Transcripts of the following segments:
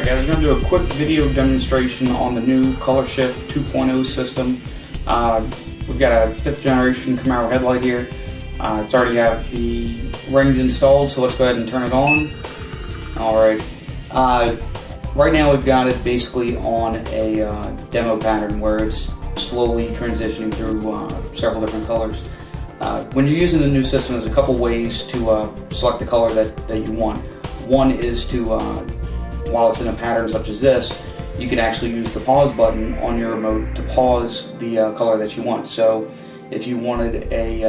Guys, I'm going to do a quick video demonstration on the new ColorSHIFT 2.0 system. We've got a 5th generation Camaro headlight here. It's already got the rings installed, so let's go ahead and turn it on. Alright, right now we've got it basically on a demo pattern where it's slowly transitioning through several different colors. When you're using the new system, there's a couple ways to select the color that you want. One is to while it's in a pattern such as this, you can actually use the pause button on your remote to pause the color that you want. So if you wanted a,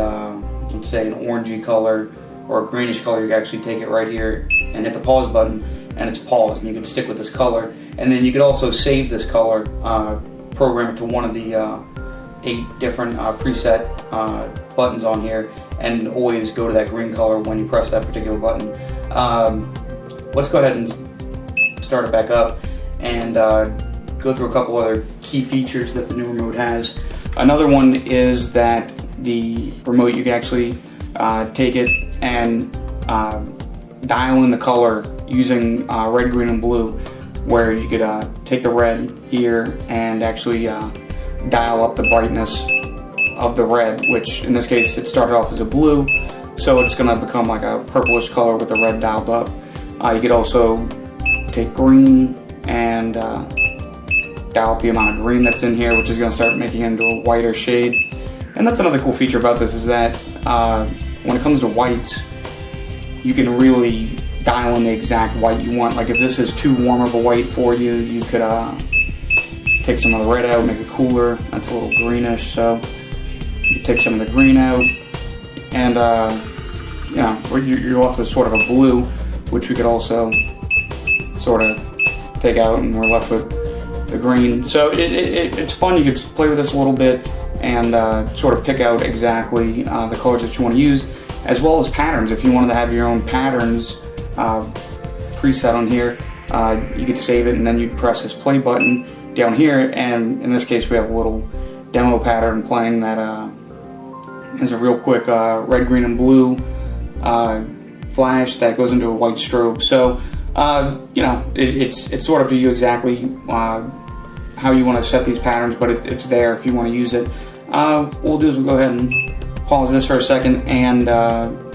let's say an orangey color or a greenish color, you can actually take it right here and hit the pause button and it's paused, and you can stick with this color. And then you could also save this color, program it to one of the 8 different preset buttons on here, and always go to that green color when you press that particular button. Let's go ahead and start it back up and go through a couple other key features that the new remote has. Another one is that the remote, you can actually take it and dial in the color using red, green, and blue, where you could take the red here and actually dial up the brightness of the red, which in this case it started off as a blue, so it's going to become like a purplish color with the red dialed up. You could also take green and dial up the amount of green that's in here, which is going to start making it into a whiter shade. And that's another cool feature about this, is that when it comes to whites, you can really dial in the exact white you want. Like if this is too warm of a white for you, you could take some of the red out, make it cooler. That's a little greenish, so you take some of the green out, and you know, you're off to sort of a blue, which we could also sort of take out, and we're left with the green. So it's fun. You could play with this a little bit and sort of pick out exactly the colors that you want to use, as well as patterns. If you wanted to have your own patterns preset on here, you could save it, and then you'd press this play button down here, and in this case we have a little demo pattern playing that is a real quick red, green, and blue flash that goes into a white strobe. So you know, it's sort of to you exactly how you want to set these patterns, but it's there if you want to use it. What we'll do is we'll go ahead and pause this for a second, and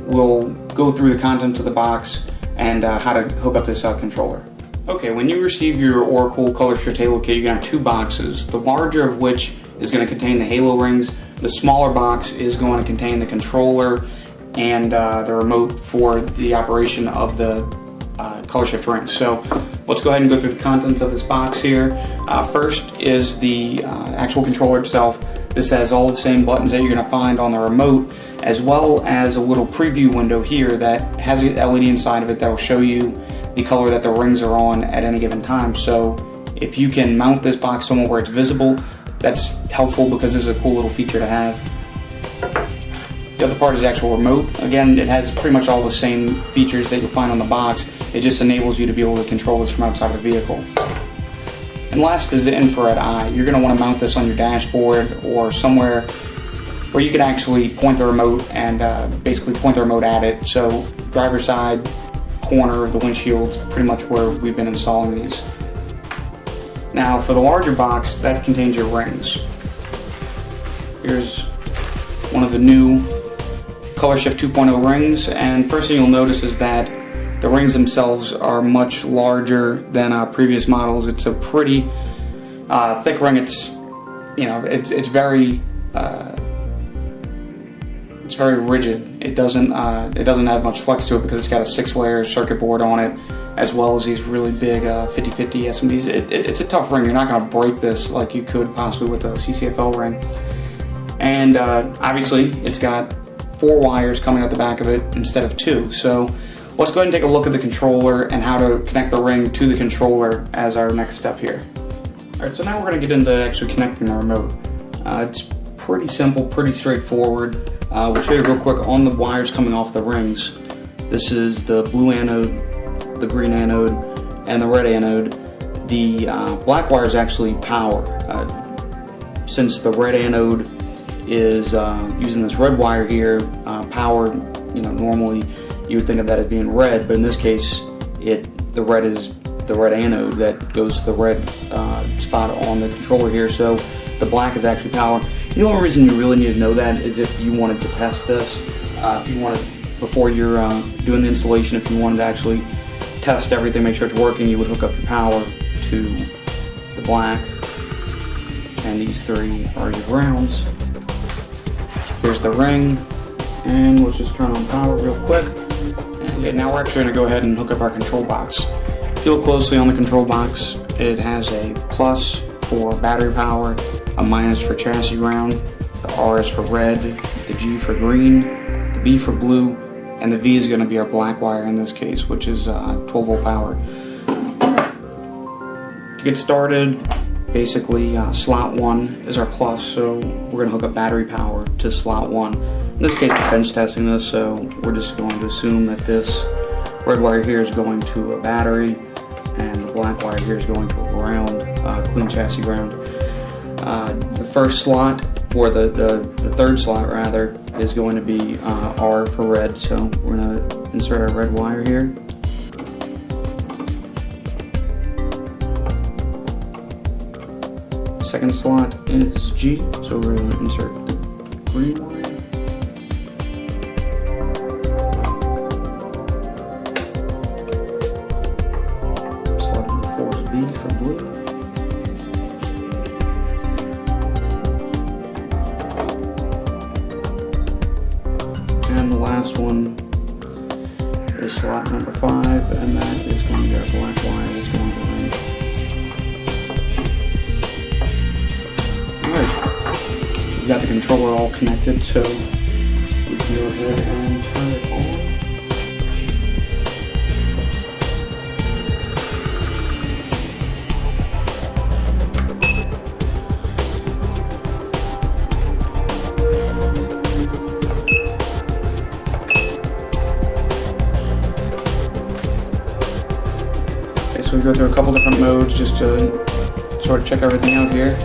we'll go through the contents of the box and how to hook up this controller. Okay, when you receive your Oracle ColorSHIFT Halo Kit, you're going to have 2 boxes, the larger of which is going to contain the halo rings. The smaller box is going to contain the controller and the remote for the operation of the ColorSHIFT rings. So let's go ahead and go through the contents of this box here. First is the actual controller itself. This has all the same buttons that you're going to find on the remote, as well as a little preview window here that has an LED inside of it that will show you the color that the rings are on at any given time. So if you can mount this box somewhere where it's visible, that's helpful, because this is a cool little feature to have. The other part is the actual remote. Again, it has pretty much all the same features that you'll find on the box. It just enables you to be able to control this from outside of the vehicle. And last is the infrared eye. You're going to want to mount this on your dashboard or somewhere where you can actually point the remote and basically point the remote at it. So driver's side, corner of the windshield's pretty much where we've been installing these. Now for the larger box, that contains your rings. Here's one of the new ColorSHIFT 2.0 rings, and first thing you'll notice is that the rings themselves are much larger than previous models. It's a pretty thick ring. It's, you know, it's very rigid. It doesn't have much flex to it because it's got a 6-layer circuit board on it, as well as these really big 50/50 SMDs. It's a tough ring. You're not going to break this like you could possibly with a CCFL ring. And obviously it's got 4 wires coming out the back of it instead of 2. So let's go ahead and take a look at the controller and how to connect the ring to the controller as our next step here. Alright, so now we're going to get into actually connecting the remote. It's pretty simple, pretty straightforward. We'll show you real quick on the wires coming off the rings. This is the blue anode, the green anode, and the red anode. The black wire is actually power. Since the red anode is using this red wire here, power, you know, normally you would think of that as being red, but in this case the red is the red anode that goes to the red spot on the controller here. So the black is actually power. The only reason you really need to know that is if you wanted to test this, if you wanted, before you're doing the installation, if you wanted to actually test everything, make sure it's working, you would hook up your power to the black, and these three are your grounds. Here's the ring, and let's just turn on power real quick. And yeah, now we're actually going to go ahead and hook up our control box. If you look closely on the control box, it has a plus for battery power, a minus for chassis ground, the R is for red, the G for green, the B for blue, and the V is going to be our black wire in this case, which is 12 volt power. To get started, basically slot 1 is our plus, so we're going to hook up battery power to slot 1. In this case, we're bench testing this, so we're just going to assume that this red wire here is going to a battery, and the black wire here is going to a ground, clean chassis ground. The first slot, or the third slot rather, is going to be R for red, so we're going to insert our red wire here. Second slot is G, so we're going to insert the green wire. Slot number 4 is B for blue. And the last one is slot number 5, and that is going to be our black wire that's going to ring. Alright, we've got the controller all connected, so we can go ahead and turn it on. So we go through a couple different modes just to sort of check everything out here.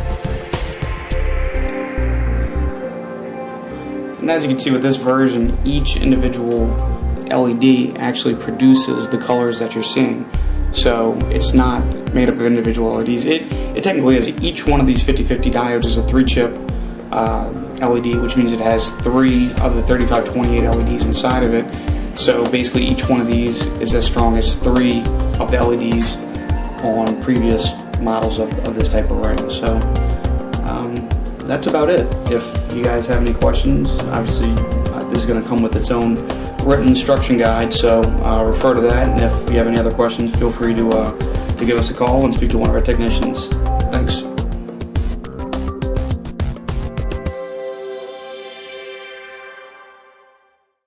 And as you can see with this version, each individual LED actually produces the colors that you're seeing. So it's not made up of individual LEDs. It technically is. Each one of these 5050 diodes is a 3-chip LED, which means it has 3 of the 3528 LEDs inside of it. So basically each one of these is as strong as 3 of the LEDs on previous models of this type of ring. So that's about it. If you guys have any questions, obviously this is going to come with its own written instruction guide, so refer to that. And if you have any other questions, feel free to give us a call and speak to one of our technicians.